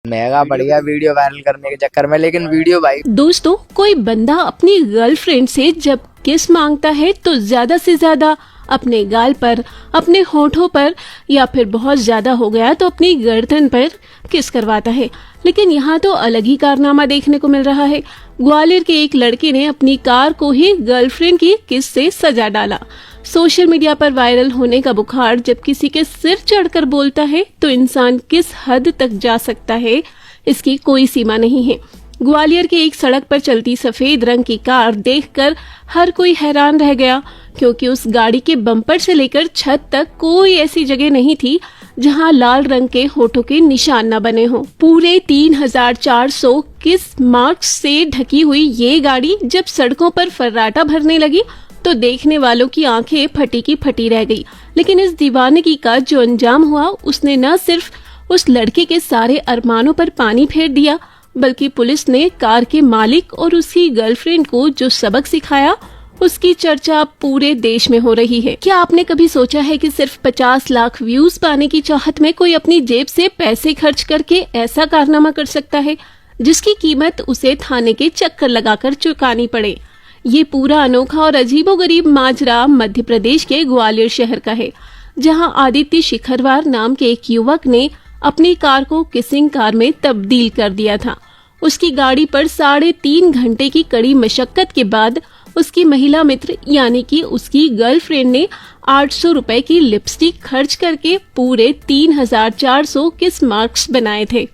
महंगा पड़ गया वीडियो वायरल करने के चक्कर में। लेकिन वीडियो भाई दोस्तों, कोई बंदा अपनी गर्लफ्रेंड से जब किस मांगता है तो ज्यादा से ज्यादा अपने गाल पर, अपने होठों पर, या फिर बहुत ज्यादा हो गया तो अपनी गर्दन पर किस करवाता है। लेकिन यहाँ तो अलग ही कारनामा देखने को मिल रहा है। ग्वालियर के एक लड़के ने अपनी कार को ही गर्लफ्रेंड की किस से सजा डाला। सोशल मीडिया पर वायरल होने का बुखार जब किसी के सिर चढ़कर बोलता है तो इंसान किस हद तक जा सकता है, इसकी कोई सीमा नहीं है। ग्वालियर के एक सड़क पर चलती सफेद रंग की कार देखकर हर कोई हैरान रह गया, क्योंकि उस गाड़ी के बम्पर से लेकर छत तक कोई ऐसी जगह नहीं थी जहां लाल रंग के होठों के निशान न बने हों। पूरे 3400 किस मार्क्स से ढकी हुई ये गाड़ी जब सड़कों पर फर्राटा भरने लगी तो देखने वालों की आंखें फटी की फटी रह गई। लेकिन इस दीवानगी का जो अंजाम हुआ, उसने न सिर्फ उस लड़के के सारे अरमानों पर पानी फेर दिया, बल्कि पुलिस ने कार के मालिक और उसकी गर्लफ्रेंड को जो सबक सिखाया, उसकी चर्चा पूरे देश में हो रही है। क्या आपने कभी सोचा है कि सिर्फ 50 लाख व्यूज पाने की चाहत में कोई अपनी जेब से पैसे खर्च करके ऐसा कारनामा कर सकता है जिसकी कीमत उसे थाने के चक्कर लगाकर चुकानी पड़े। ये पूरा अनोखा और अजीबोगरीब माजरा मध्य प्रदेश के ग्वालियर शहर का है, जहां आदित्य शिखरवार नाम के एक युवक ने अपनी कार को किसिंग कार में तब्दील कर दिया था। उसकी गाड़ी पर 3.5 घंटे की कड़ी मशक्कत के बाद उसकी महिला मित्र यानी कि उसकी गर्लफ्रेंड ने 800 रुपए की लिपस्टिक खर्च करके पूरे 3400 किस मार्क्स बनाए थे।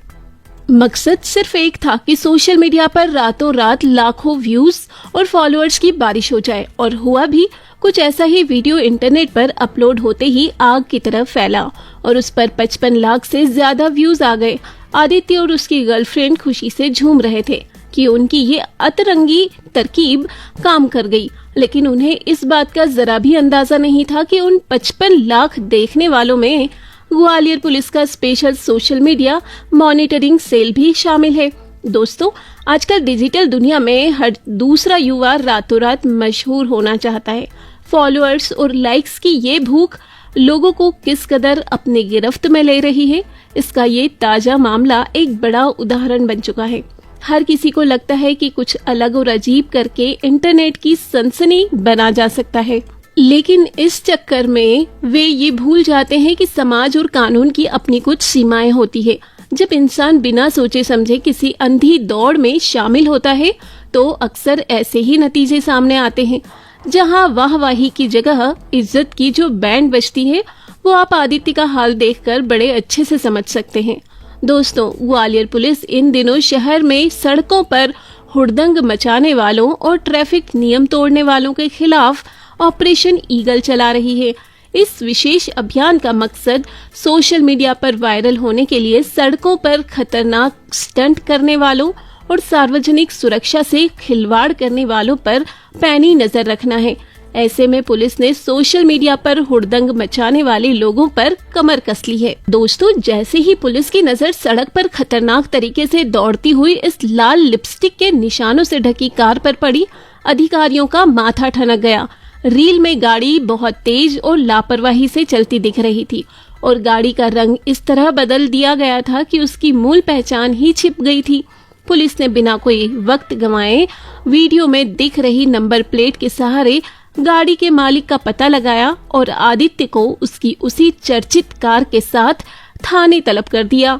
मकसद सिर्फ एक था कि सोशल मीडिया पर रातों रात लाखों व्यूज और फॉलोअर्स की बारिश हो जाए, और हुआ भी कुछ ऐसा ही। वीडियो इंटरनेट पर अपलोड होते ही आग की तरह फैला और उस पर 55 लाख से ज्यादा व्यूज आ गए। आदित्य और उसकी गर्लफ्रेंड खुशी से झूम रहे थे कि उनकी ये अतरंगी तरकीब काम कर गई, लेकिन उन्हें इस बात का जरा भी अंदाजा नहीं था कि उन 55 लाख देखने वालों में ग्वालियर पुलिस का special social media monitoring cell भी शामिल है। दोस्तों, आजकल डिजिटल दुनिया में हर दूसरा युवा रातों रात मशहूर होना चाहता है। फॉलोअर्स और लाइक्स की ये भूख लोगों को किस कदर अपने गिरफ्त में ले रही है, इसका ये ताजा मामला एक बड़ा उदाहरण बन चुका है। हर किसी को लगता है कि कुछ अलग और अजीब करके इंटरनेट की सनसनी बना जा सकता है, लेकिन इस चक्कर में वे ये भूल जाते हैं कि समाज और कानून की अपनी कुछ सीमाएं होती है। जब इंसान बिना सोचे समझे किसी अंधी दौड़ में शामिल होता है तो अक्सर ऐसे ही नतीजे सामने आते हैं, जहां वाहवाही की जगह इज्जत की जो बैंड बजती है, वो आप आदित्य का हाल देखकर बड़े अच्छे से समझ सकते हैं। दोस्तों, ग्वालियर पुलिस इन दिनों शहर में सड़कों पर हुड़दंग मचाने वालों और ट्रैफिक नियम तोड़ने वालों के खिलाफ ऑपरेशन ईगल चला रही है। इस विशेष अभियान का मकसद सोशल मीडिया पर वायरल होने के लिए सड़कों पर खतरनाक स्टंट करने वालों और सार्वजनिक सुरक्षा से खिलवाड़ करने वालों पर पैनी नजर रखना है। ऐसे में पुलिस ने सोशल मीडिया पर हुड़दंग मचाने वाले लोगों पर कमर कस ली है। दोस्तों, जैसे ही पुलिस की नजर सड़क पर खतरनाक तरीके से दौड़ती हुई इस लाल लिपस्टिक के निशानों से ढकी कार पर पड़ी, अधिकारियों का माथा ठनक गया। रील में गाड़ी बहुत तेज और लापरवाही से चलती दिख रही थी और गाड़ी का रंग इस तरह बदल दिया गया था कि उसकी मूल पहचान ही छिप गई थी। पुलिस ने बिना कोई वक्त गंवाए वीडियो में दिख रही नंबर प्लेट के सहारे गाड़ी के मालिक का पता लगाया और आदित्य को उसकी उसी चर्चित कार के साथ थाने तलब कर दिया।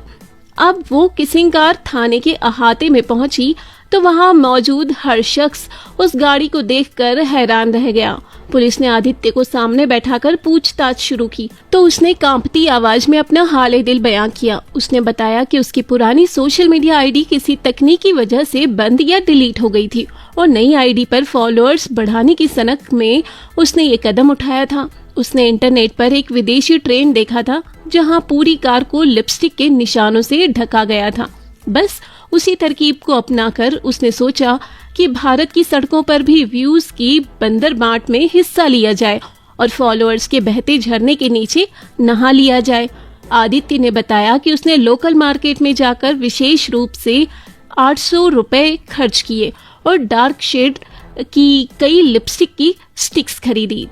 अब वो किसिंग कार थाने के अहाते में पहुंची तो वहां मौजूद हर शख्स उस गाड़ी को देखकर हैरान रह गया। पुलिस ने आदित्य को सामने बैठाकर पूछताछ शुरू की तो उसने कांपती आवाज में अपना हाले दिल बयां किया। उसने बताया कि उसकी पुरानी सोशल मीडिया आईडी किसी तकनीकी वजह से बंद या डिलीट हो गई थी और नई आईडी पर फॉलोअर्स बढ़ाने की सनक में उसने ये कदम उठाया था। उसने इंटरनेट पर एक विदेशी ट्रेंड देखा था जहां पूरी कार को लिपस्टिक के निशानों से ढका गया था। बस उसी तरकीब को अपनाकर उसने सोचा कि भारत की सड़कों पर भी व्यूज की बंदरबाट में हिस्सा लिया जाए और फॉलोअर्स के बहते झरने के नीचे नहा लिया जाए। आदित्य ने बताया कि उसने लोकल मार्केट में जाकर विशेष रूप से 800 रुपए खर्च किए और डार्क शेड की कई लिपस्टिक की स्टिक्स खरीदी।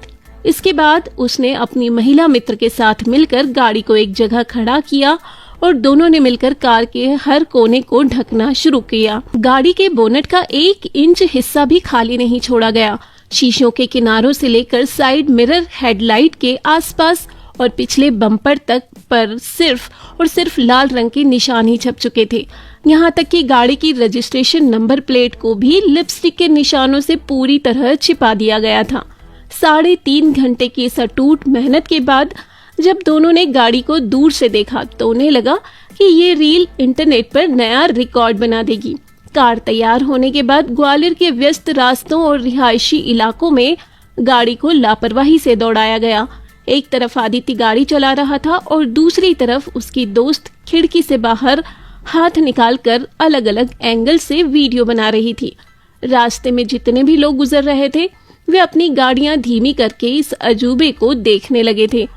इसके बाद उसने अपनी महिला मित्र के साथ मिलकर गाड़ी को एक जगह खड़ा किया और दोनों ने मिलकर कार के हर कोने को ढकना शुरू किया। गाड़ी के बोनट का 1 इंच हिस्सा भी खाली नहीं छोड़ा गया। शीशों के किनारों से लेकर साइड मिरर, हेडलाइट के आसपास और पिछले बम्पर तक पर सिर्फ और सिर्फ लाल रंग के निशान ही छप चुके थे। यहाँ तक कि गाड़ी की रजिस्ट्रेशन नंबर प्लेट को भी लिपस्टिक के निशानों से पूरी तरह छिपा दिया गया था। 3.5 घंटे की इस अटूट मेहनत के बाद जब दोनों ने गाड़ी को दूर से देखा तो उन्हें लगा कि ये रील इंटरनेट पर नया रिकॉर्ड बना देगी। कार तैयार होने के बाद ग्वालियर के व्यस्त रास्तों और रिहायशी इलाकों में गाड़ी को लापरवाही से दौड़ाया गया। एक तरफ आदित्य गाड़ी चला रहा था और दूसरी तरफ उसकी दोस्त खिड़की से बाहर हाथ निकालकर अलग अलग एंगल से वीडियो बना रही थी। रास्ते में जितने भी लोग गुजर रहे थे वे अपनी गाड़ियां धीमी करके इस अजूबे को देखने लगे थे।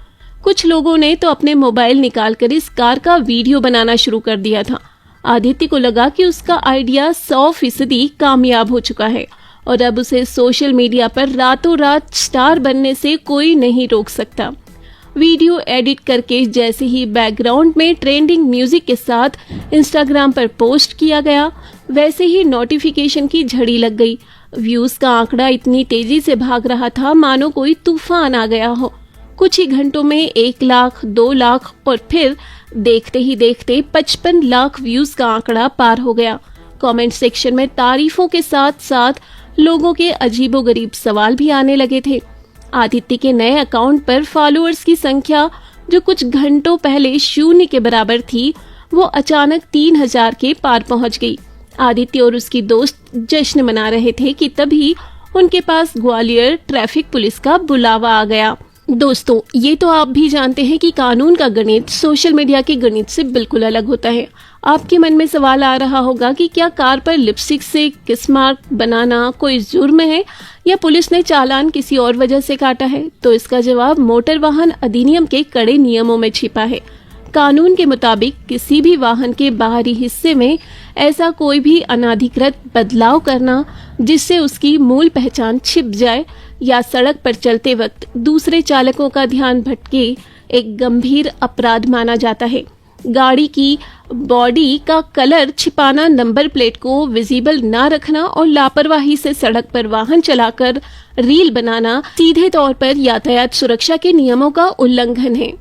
कुछ लोगों ने तो अपने मोबाइल निकालकर इस कार का वीडियो बनाना शुरू कर दिया था। आदित्य को लगा कि उसका आइडिया 100% कामयाब हो चुका है और अब उसे सोशल मीडिया पर रातों रात स्टार बनने से कोई नहीं रोक सकता। वीडियो एडिट करके जैसे ही बैकग्राउंड में ट्रेंडिंग म्यूजिक के साथ इंस्टाग्राम पर पोस्ट किया गया, वैसे ही नोटिफिकेशन की झड़ी लग गई। व्यूज का आंकड़ा इतनी तेजी से भाग रहा था मानो कोई तूफान आ गया हो। कुछ ही घंटों में 1 लाख, 2 लाख और फिर देखते ही देखते 55 लाख व्यूज का आंकड़ा पार हो गया। कमेंट सेक्शन में तारीफों के साथ साथ लोगों के अजीबोगरीब सवाल भी आने लगे थे। आदित्य के नए अकाउंट पर फॉलोअर्स की संख्या जो कुछ घंटों पहले 0 के बराबर थी, वो अचानक 3000 के पार पहुंच गई। आदित्य और उसकी दोस्त जश्न मना रहे थे कि तभी उनके पास ग्वालियर ट्रैफिक पुलिस का बुलावा आ गया। दोस्तों, ये तो आप भी जानते हैं कि कानून का गणित सोशल मीडिया के गणित से बिल्कुल अलग होता है। आपके मन में सवाल आ रहा होगा कि क्या कार पर लिपस्टिक से किस मार्क बनाना कोई जुर्म है या पुलिस ने चालान किसी और वजह से काटा है? तो इसका जवाब मोटर वाहन अधिनियम के कड़े नियमों में छिपा है। कानून के मुताबिक किसी भी वाहन के बाहरी हिस्से में ऐसा कोई भी अनाधिकृत बदलाव करना जिससे उसकी मूल पहचान छिप जाए या सड़क पर चलते वक्त दूसरे चालकों का ध्यान भटके एक गंभीर अपराध माना जाता है। गाड़ी की बॉडी का कलर छिपाना, नंबर प्लेट को विजिबल ना रखना और लापरवाही से सड़क पर वाहन चलाकर रील बनाना सीधे तौर पर यातायात सुरक्षा के नियमों का उल्लंघन है।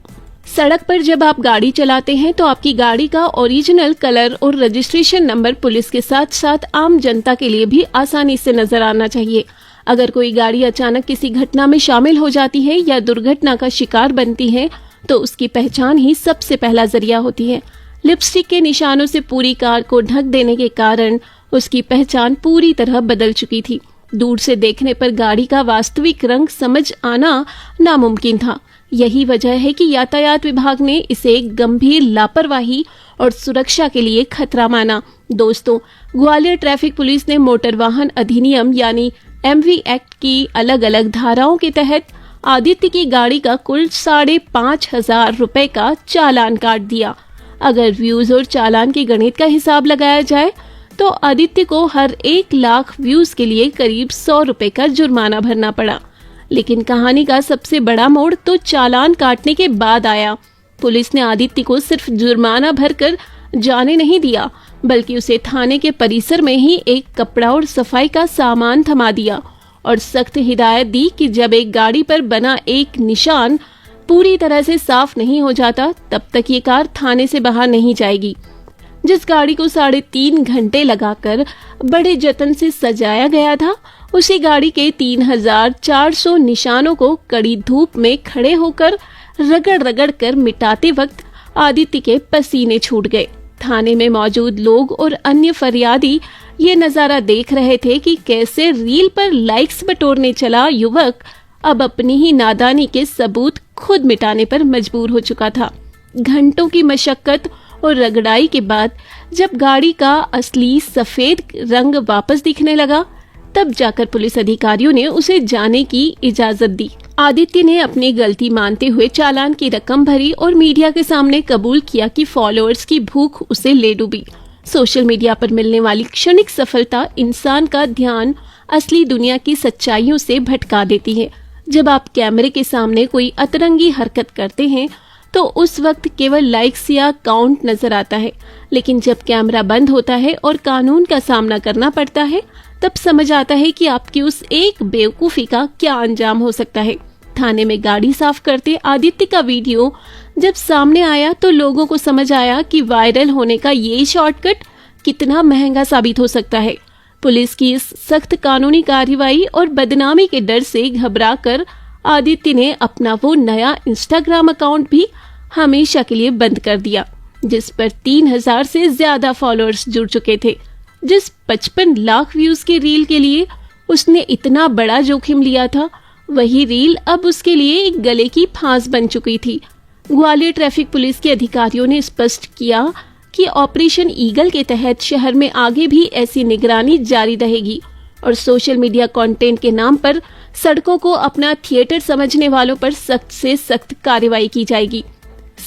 सड़क पर जब आप गाड़ी चलाते हैं तो आपकी गाड़ी का ओरिजिनल कलर और रजिस्ट्रेशन नंबर पुलिस के साथ साथ आम जनता के लिए भी आसानी से नजर आना चाहिए। अगर कोई गाड़ी अचानक किसी घटना में शामिल हो जाती है या दुर्घटना का शिकार बनती है तो उसकी पहचान ही सबसे पहला जरिया होती है। लिपस्टिक के निशानों से पूरी कार को ढक देने के कारण उसकी पहचान पूरी तरह बदल चुकी थी। दूर से देखने पर गाड़ी का वास्तविक रंग समझ आना नामुमकिन था। यही वजह है कि यातायात विभाग ने इसे एक गंभीर लापरवाही और सुरक्षा के लिए खतरा माना। दोस्तों, ग्वालियर ट्रैफिक पुलिस ने मोटर वाहन अधिनियम यानी MV एक्ट की अलग अलग धाराओं के तहत आदित्य की गाड़ी का कुल 5,500 रुपए का चालान काट दिया। अगर व्यूज और चालान के गणित का हिसाब लगाया जाए तो आदित्य को हर 1 लाख व्यूज के लिए करीब 100 रुपए का जुर्माना भरना पड़ा। लेकिन कहानी का सबसे बड़ा मोड़ तो चालान काटने के बाद आया। पुलिस ने आदित्य को सिर्फ जुर्माना भरकर जाने नहीं दिया, बल्कि उसे थाने के परिसर में ही एक कपड़ा और सफाई का सामान थमा दिया और सख्त हिदायत दी कि जब एक गाड़ी पर बना एक निशान पूरी तरह से साफ नहीं हो जाता तब तक ये कार थाने से बाहर नहीं जाएगी। जिस गाड़ी को 3.5 घंटे लगाकर बड़े जतन से सजाया गया था, उसी गाड़ी के 3,400 निशानों को कड़ी धूप में खड़े होकर रगड़ रगड़ कर मिटाते वक्त आदित्य के पसीने छूट गए। थाने में मौजूद लोग और अन्य फरियादी ये नजारा देख रहे थे कि कैसे रील पर लाइक्स बटोरने चला युवक अब अपनी ही नादानी के सबूत खुद मिटाने पर मजबूर हो चुका था। घंटों की मशक्कत और रगड़ाई के बाद जब गाड़ी का असली सफेद रंग वापस दिखने लगा, तब जाकर पुलिस अधिकारियों ने उसे जाने की इजाजत दी। आदित्य ने अपनी गलती मानते हुए चालान की रकम भरी और मीडिया के सामने कबूल किया कि फॉलोअर्स की भूख उसे ले डूबी। सोशल मीडिया पर मिलने वाली क्षणिक सफलता इंसान का ध्यान असली दुनिया की सच्चाइयों से भटका देती है। जब आप कैमरे के सामने कोई अतरंगी हरकत करते हैं तो उस वक्त केवल लाइक्स या काउंट नजर आता है, लेकिन जब कैमरा बंद होता है और कानून का सामना करना पड़ता है तब समझ आता है कि आपकी उस एक बेवकूफी का क्या अंजाम हो सकता है। थाने में गाड़ी साफ करते आदित्य का वीडियो जब सामने आया तो लोगों को समझ आया कि वायरल होने का ये शॉर्टकट कितना महंगा साबित हो सकता है। पुलिस की इस सख्त कानूनी कार्रवाई और बदनामी के डर से घबराकर आदित्य ने अपना वो नया इंस्टाग्राम अकाउंट भी हमेशा के लिए बंद कर दिया, जिस पर 3000 से ज्यादा फॉलोअर्स जुड़ चुके थे। जिस 55 लाख व्यूज के रील के लिए उसने इतना बड़ा जोखिम लिया था, वही रील अब उसके लिए एक गले की फांस बन चुकी थी। ग्वालियर ट्रैफिक पुलिस के अधिकारियों ने स्पष्ट किया कि ऑपरेशन ईगल के तहत शहर में आगे भी ऐसी निगरानी जारी रहेगी और सोशल मीडिया कंटेंट के नाम पर सड़कों को अपना थिएटर समझने वालों पर सख्त से सख्त कार्रवाई की जाएगी।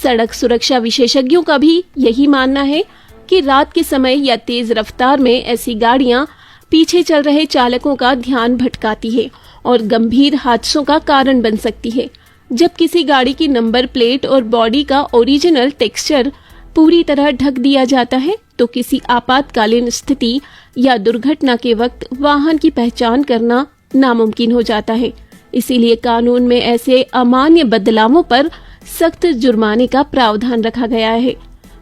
सड़क सुरक्षा विशेषज्ञों का भी यही मानना है कि रात के समय या तेज रफ्तार में ऐसी गाड़ियां पीछे चल रहे चालकों का ध्यान भटकाती है और गंभीर हादसों का कारण बन सकती है। जब किसी गाड़ी की नंबर प्लेट और बॉडी का ओरिजिनल टेक्सचर पूरी तरह ढक दिया जाता है तो किसी आपातकालीन स्थिति या दुर्घटना के वक्त वाहन की पहचान करना नामुमकिन हो जाता है। इसीलिए कानून में ऐसे अमान्य बदलावों पर सख्त जुर्माने का प्रावधान रखा गया है।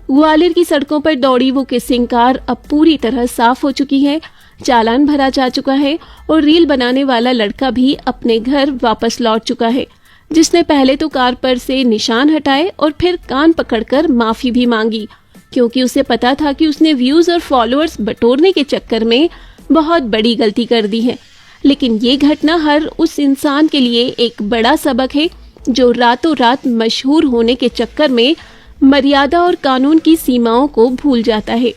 ग्वालियर की सड़कों पर दौड़ी वो किसिंग कार अब पूरी तरह साफ हो चुकी है, चालान भरा जा चुका है और रील बनाने वाला लड़का भी अपने घर वापस लौट चुका है, जिसने पहले तो कार पर से निशान हटाए और फिर कान पकड़कर माफी भी मांगी, क्योंकि उसे पता था कि उसने व्यूज और फॉलोअर्स बटोरने के चक्कर में बहुत बड़ी गलती कर दी है। लेकिन ये घटना हर उस इंसान के लिए एक बड़ा सबक है जो रातों रात मशहूर होने के चक्कर में मर्यादा और कानून की सीमाओं को भूल जाता है।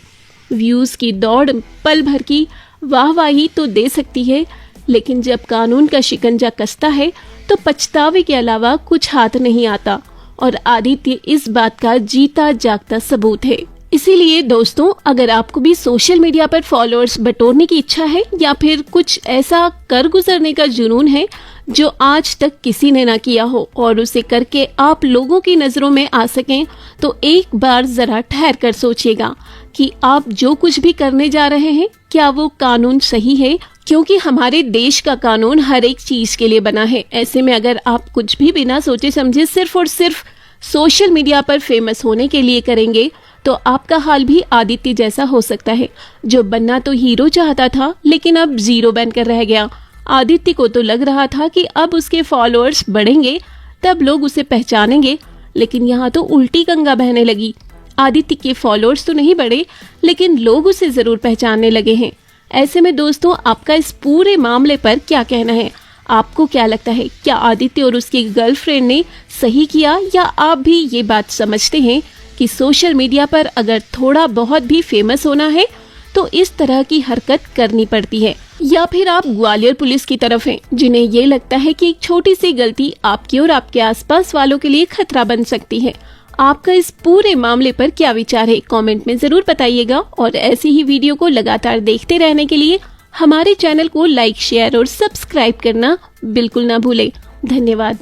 व्यूज की दौड़ पल भर की वाहवाही तो दे सकती है, लेकिन जब कानून का शिकंजा कसता है तो पछतावे के अलावा कुछ हाथ नहीं आता और आदित्य इस बात का जीता जागता सबूत है। इसीलिए दोस्तों, अगर आपको भी सोशल मीडिया पर फॉलोअर्स बटोरने की इच्छा है या फिर कुछ ऐसा कर गुजरने का जुनून है जो आज तक किसी ने ना किया हो और उसे करके आप लोगों की नजरों में आ सकें, तो एक बार जरा ठहर कर सोचिएगा कि आप जो कुछ भी करने जा रहे हैं क्या वो कानून सही है, क्योंकि हमारे देश का कानून हर एक चीज के लिए बना है। ऐसे में अगर आप कुछ भी बिना सोचे समझे सिर्फ और सिर्फ सोशल मीडिया पर फेमस होने के लिए करेंगे तो आपका हाल भी आदित्य जैसा हो सकता है, जो बनना तो हीरो चाहता था लेकिन अब जीरो बनकर रह गया। आदित्य को तो लग रहा था कि अब उसके फॉलोअर्स बढ़ेंगे तब लोग उसे पहचानेंगे, लेकिन यहाँ तो उल्टी गंगा बहने लगी। आदित्य के फॉलोअर्स तो नहीं बढ़े लेकिन लोग उसे जरूर पहचानने लगे हैं। ऐसे में दोस्तों, आपका इस पूरे मामले पर क्या कहना है? आपको क्या लगता है, क्या आदित्य और उसकी गर्लफ्रेंड ने सही किया, या आप भी ये बात समझते हैं कि सोशल मीडिया पर अगर थोड़ा बहुत भी फेमस होना है तो इस तरह की हरकत करनी पड़ती है? या फिर आप ग्वालियर पुलिस की तरफ हैं, जिन्हें ये लगता है कि एक छोटी सी गलती आपकी और आपके आसपास वालों के लिए खतरा बन सकती है? आपका इस पूरे मामले पर क्या विचार है? कमेंट में जरूर बताइएगा और ऐसी ही वीडियो को लगातार देखते रहने के लिए हमारे चैनल को लाइक, शेयर और सब्सक्राइब करना बिल्कुल ना भूलें। धन्यवाद।